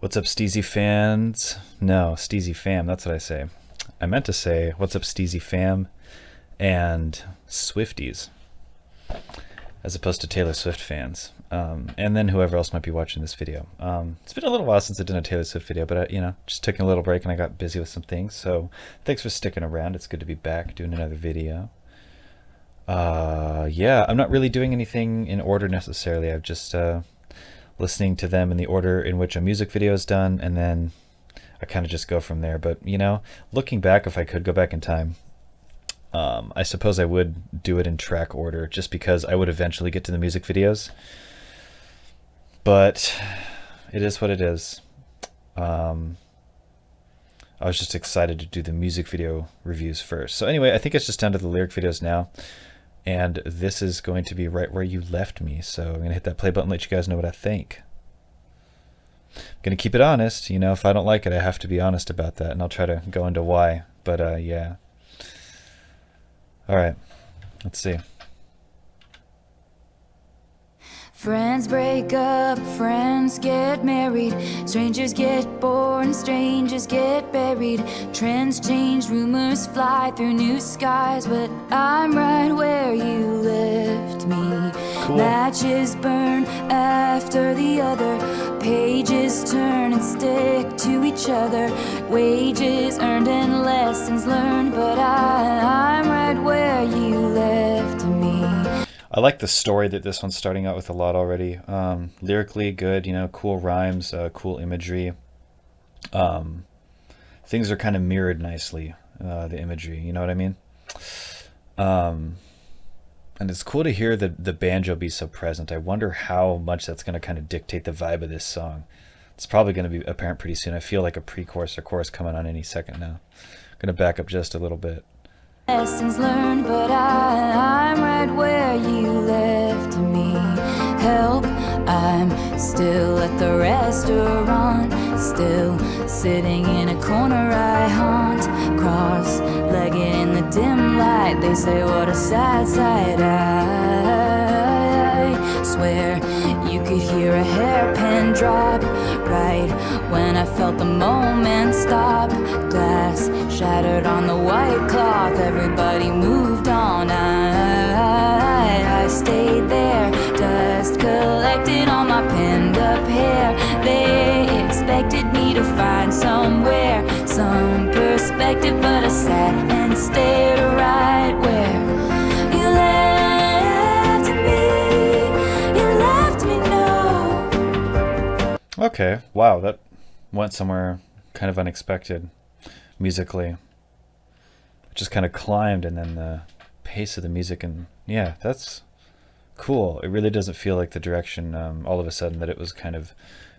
What's up, Steezy fans? No, Steezy fam, that's what I say. I meant to say, what's up, Steezy fam and Swifties, as opposed to Taylor Swift fans. And then whoever else might be watching this video. It's been a little while since I did a Taylor Swift video, but just taking a little break and I got busy with some things. So thanks for sticking around. It's good to be back doing another video. Yeah, I'm not really doing anything in order necessarily. I've just listening to them in the order in which a music video is done, and then I kind of just go from there. But looking back, if I could go back in time, I suppose I would do it in track order, just because I would eventually get to the music videos. But it is what it is. I was just excited to do the music video reviews first. So anyway, I think it's just down to the lyric videos now. And this is going to be right where you left me. So I'm going to hit that play button and let you guys know what I think. I'm going to keep it honest. If I don't like it, I have to be honest about that. And I'll try to go into why. But yeah. All right. Let's see. Friends break up, friends get married, strangers get born, strangers get buried, trends change, rumors fly through new skies, but I'm right where you left me. Cool. Matches burn after the other, pages turn and stick to each other, wages earned and lessons learned, but I'm right where you left me. I like the story that this one's starting out with a lot already. Lyrically good, cool rhymes, cool imagery. Things are kind of mirrored nicely, the imagery, you know what I mean? And it's cool to hear the banjo be so present. I wonder how much that's going to kind of dictate the vibe of this song. It's probably going to be apparent pretty soon. I feel like a pre-chorus or chorus coming on any second now. I'm going to back up just a little bit. Lessons learned, but I'm right where you left me. Help, I'm still at the restaurant, still sitting in a corner I haunt, cross-legged in the dim light. They say what a sad sight. I swear you could hear a hairpin drop right when I felt the moment stop. Glass shattered on the white cloth, everybody moved on. I stayed there, dust collected on my pinned up hair. They expected me to find somewhere, some perspective, but I sat and stared right where you left me no. Okay, wow, that went somewhere kind of unexpected musically. It just kind of climbed, and then the pace of the music, and yeah, that's cool. It really doesn't feel like the direction all of a sudden that it was kind of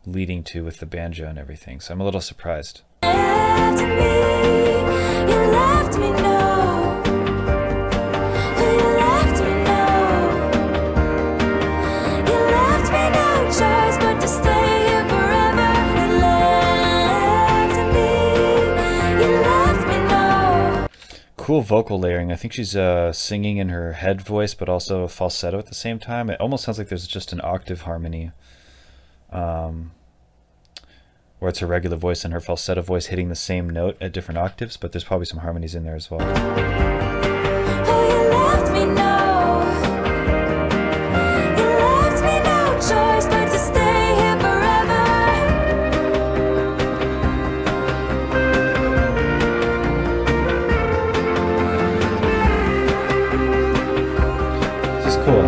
leading to with the banjo and everything, so I'm a little surprised. You left me no. You left me no. You left me no choice but to stay here forever. You left me. You left me no. Cool vocal layering. I think she's singing in her head voice, but also falsetto at the same time. It almost sounds like there's just an octave harmony, where it's her regular voice and her falsetto voice hitting the same note at different octaves, but there's probably some harmonies in there as well. Oh, you left me no. You left me no choice but to stay here forever. This is cool.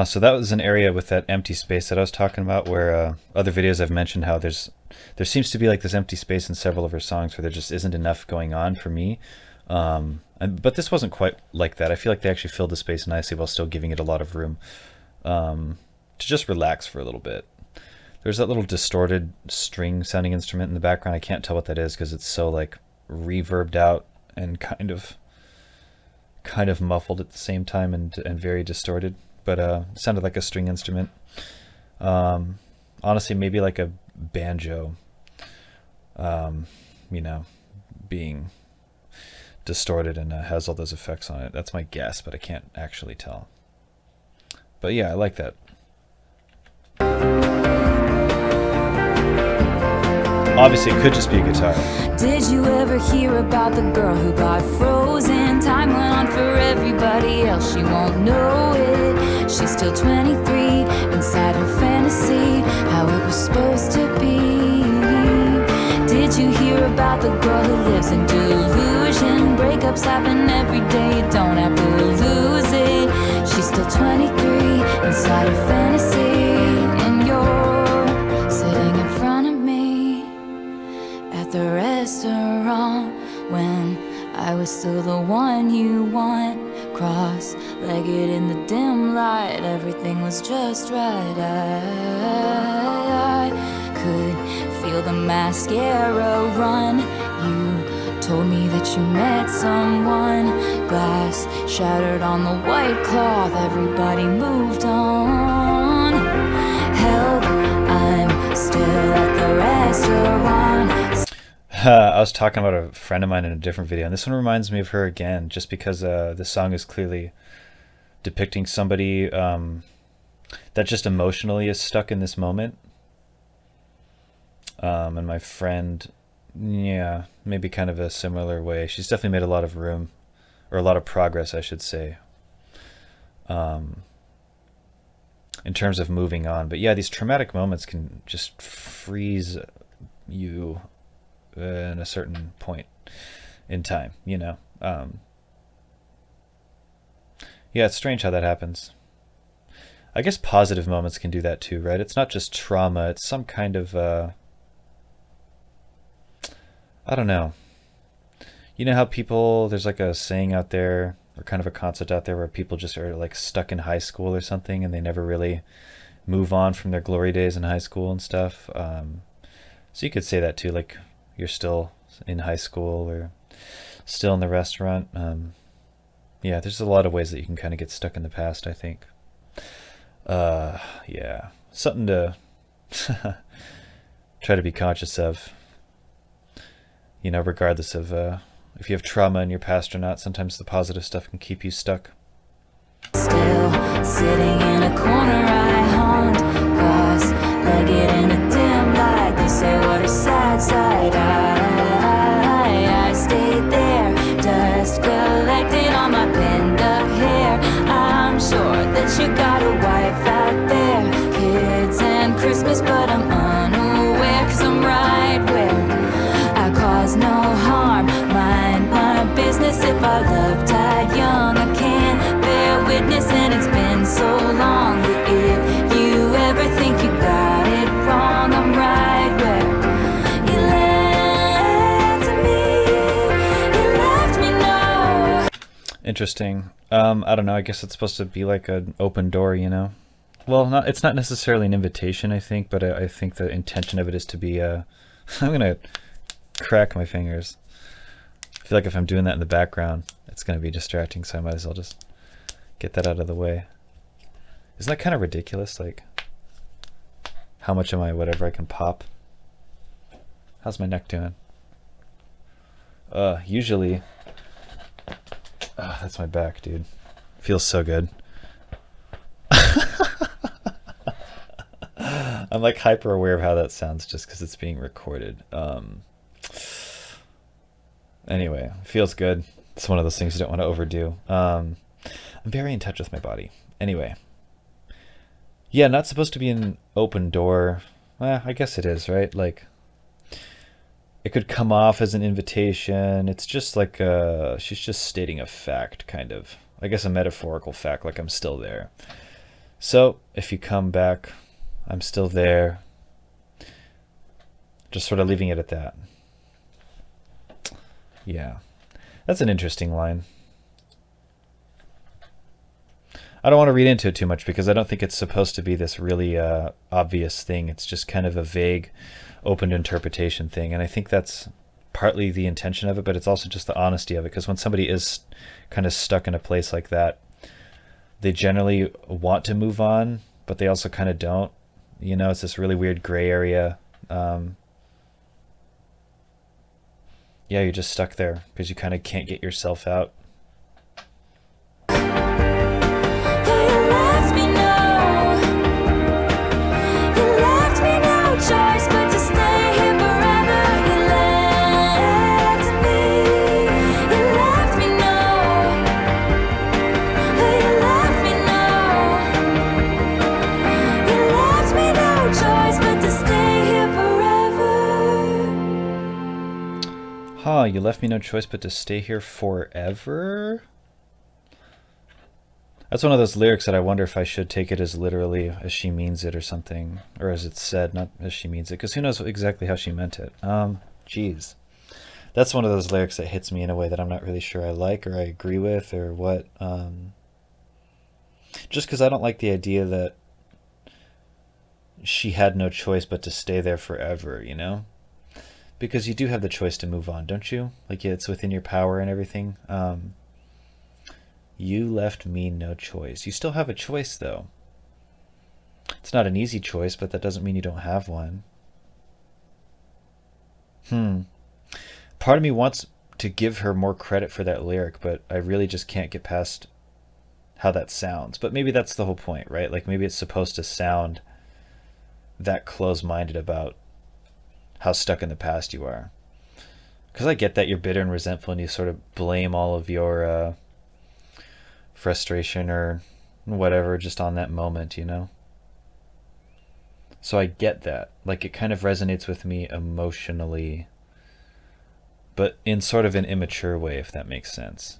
So that was an area with that empty space that I was talking about, where other videos I've mentioned how there seems to be like this empty space in several of her songs where there just isn't enough going on for me. But this wasn't quite like that. I feel like they actually filled the space nicely while still giving it a lot of room to just relax for a little bit. There's that little distorted string sounding instrument in the background. I can't tell what that is because it's so like reverbed out and kind of muffled at the same time and very distorted. But it sounded like a string instrument. Honestly, maybe like a banjo, being distorted and has all those effects on it. That's my guess, but I can't actually tell. But yeah, I like that. Obviously, it could just be a guitar. Did you ever hear about the girl who got frozen? Time went on for everybody else, she won't know it. She's still 23, inside her fantasy, how it was supposed to be. Did you hear about the girl who lives in delusion? Breakups happen every day, you don't have to lose it. She's still 23, inside her fantasy, and you're sitting in front of me at the restaurant when I was still the one you want. Cross-legged in the dim light, everything was just right. I could feel the mascara run. You told me that you met someone. Glass shattered on the white cloth, everybody moved on. Help, I'm still at the restaurant. I was talking about a friend of mine in a different video, and this one reminds me of her again, just because the song is clearly depicting somebody that just emotionally is stuck in this moment. And my friend, yeah, maybe kind of a similar way. She's definitely made a lot of room, or a lot of progress, I should say, in terms of moving on. But yeah, these traumatic moments can just freeze you in a certain point in time, you know. Yeah, it's strange how that happens. I guess positive moments can do that too, right? It's not just trauma, it's some kind of I don't know. You know how people, there's like a saying out there, or kind of a concept out there, where people just are like stuck in high school or something, and they never really move on from their glory days in high school and stuff. So you could say that too, like you're still in high school or still in the restaurant. Yeah, there's a lot of ways that you can kind of get stuck in the past, I think. Yeah, something to try to be conscious of. You know, regardless of if you have trauma in your past or not, sometimes the positive stuff can keep you stuck. Still sitting in a corner, I haunt, cross-legged in a dim light. They say what a sad sight. I stayed there, dust collected on my pinned up hair. I'm sure that you got a wife out there, kids and Christmas, but I'm unaware, 'cause I'm right where I cause no harm. Mind my business. If I love died young, I can't bear witness, and it's been so long. But if you ever think you got it wrong, I'm right where you left me no. Interesting. I don't know, I guess it's supposed to be like an open door, you know. Well, it's not necessarily an invitation, I think, but I think the intention of it is to be I'm gonna crack my fingers. I feel like if I'm doing that in the background, it's going to be distracting, so I might as well just get that out of the way. Isn't that kind of ridiculous? Like, how much am I whatever I can pop? How's my neck doing? Usually, that's my back, dude. Feels so good. I'm like hyper aware of how that sounds just because it's being recorded. Anyway, feels good. It's one of those things you don't want to overdo. I'm very in touch with my body. Anyway. Yeah, not supposed to be an open door. I guess it is, right? Like, it could come off as an invitation. It's just like she's just stating a fact, kind of. I guess a metaphorical fact, like I'm still there. So, if you come back, I'm still there. Just sort of leaving it at that. Yeah, that's an interesting line. I don't want to read into it too much because I don't think it's supposed to be this really obvious thing. It's just kind of a vague, open interpretation thing. And I think that's partly the intention of it, but it's also just the honesty of it. Because when somebody is kind of stuck in a place like that, they generally want to move on, but they also kind of don't. You know, it's this really weird gray area. Yeah, you're just stuck there because you kind of can't get yourself out. You left me no. Huh, you left me no choice but to stay here forever? That's one of those lyrics that I wonder if I should take it as literally as she means it or something. Or as it's said, not as she means it. Because who knows exactly how she meant it. Jeez. That's one of those lyrics that hits me in a way that I'm not really sure I like or I agree with or what. Just because I don't like the idea that she had no choice but to stay there forever, you know? Because you do have the choice to move on, don't you? Like, it's within your power and everything. You left me no choice. You still have a choice, though. It's not an easy choice, but that doesn't mean you don't have one. Part of me wants to give her more credit for that lyric, but I really just can't get past how that sounds. But maybe that's the whole point, right? Like, maybe it's supposed to sound that close-minded about how stuck in the past you are. Because I get that you're bitter and resentful and you sort of blame all of your frustration or whatever just on that moment, you know? So I get that. Like, it kind of resonates with me emotionally, but in sort of an immature way, if that makes sense.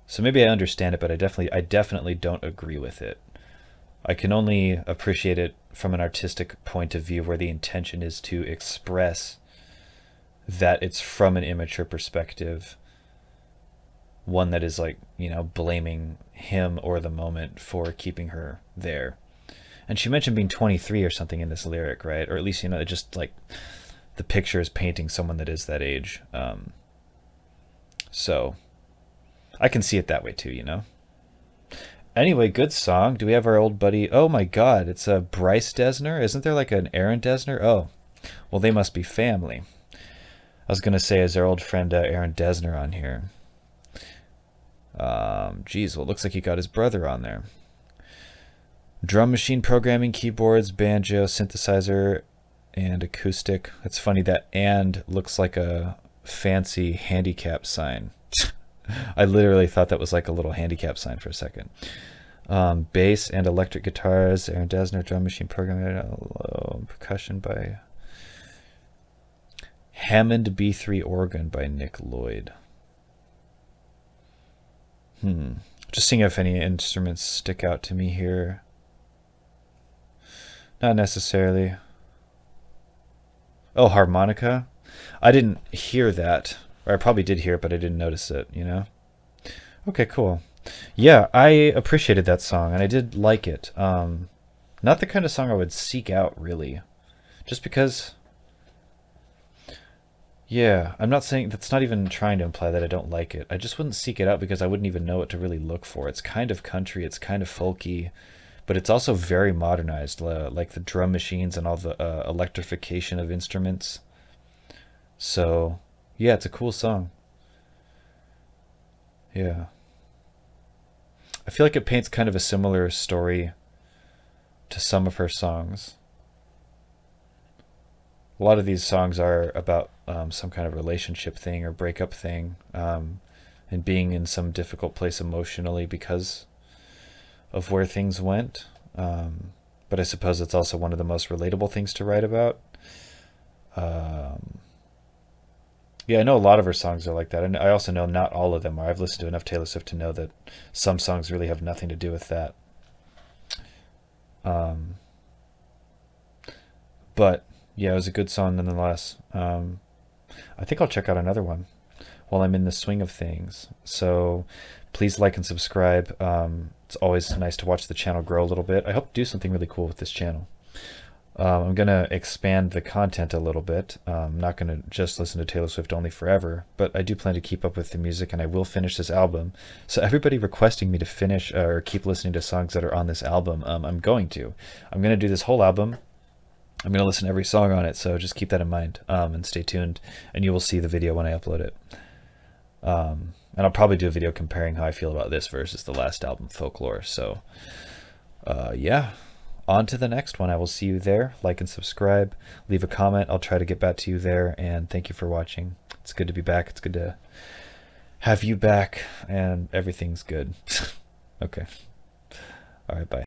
So maybe I understand it, but I definitely don't agree with it. I can only appreciate it from an artistic point of view where the intention is to express that it's from an immature perspective, one that is like, you know, blaming him or the moment for keeping her there. And she mentioned being 23 or something in this lyric, right? Or at least, you know, it just like the picture is painting someone that is that age. So I can see it that way too, you know? Anyway, good song. Do we have our old buddy? Oh my God, it's a Bryce Desner. Isn't there like an Aaron Desner? Oh, well, they must be family. I was gonna say, is our old friend Aaron Desner on here? Geez, well, it looks like he got his brother on there. Drum machine programming, keyboards, banjo, synthesizer, and acoustic. It's funny that "and" looks like a fancy handicap sign. I literally thought that was like a little handicap sign for a second. Bass and electric guitars, Aaron Desner, drum machine programming, percussion by Hammond B3 organ by Nick Lloyd. Just seeing if any instruments stick out to me here. Not necessarily. Oh, harmonica? I didn't hear that. Or I probably did hear it, but I didn't notice it, you know? Okay, cool. Yeah, I appreciated that song, and I did like it. Not the kind of song I would seek out, really. Just because... Yeah, I'm not saying... That's not even trying to imply that I don't like it. I just wouldn't seek it out because I wouldn't even know what to really look for. It's kind of country, it's kind of folky, but it's also very modernized, like the drum machines and all the electrification of instruments. So... yeah, it's a cool song. Yeah. I feel like it paints kind of a similar story to some of her songs. A lot of these songs are about some kind of relationship thing or breakup thing, and being in some difficult place emotionally because of where things went. But I suppose it's also one of the most relatable things to write about. Yeah, I know a lot of her songs are like that, and I also know not all of them are. I've listened to enough Taylor Swift to know that some songs really have nothing to do with that. But yeah, it was a good song nonetheless. I think I'll check out another one while I'm in the swing of things. So please like and subscribe. It's always nice to watch the channel grow a little bit. I hope to do something really cool with this channel. I'm going to expand the content a little bit. I'm not going to just listen to Taylor Swift only forever, but I do plan to keep up with the music, and I will finish this album. So everybody requesting me to finish or keep listening to songs that are on this album, I'm going to. I'm going to do this whole album. I'm going to listen to every song on it, so just keep that in mind, and stay tuned, and you will see the video when I upload it. And I'll probably do a video comparing how I feel about this versus the last album, Folklore. So, yeah. On to the next one. I will see you there. Like and subscribe. Leave a comment. I'll try to get back to you there. And thank you for watching. It's good to be back. It's good to have you back. And everything's good. Okay. All right. Bye.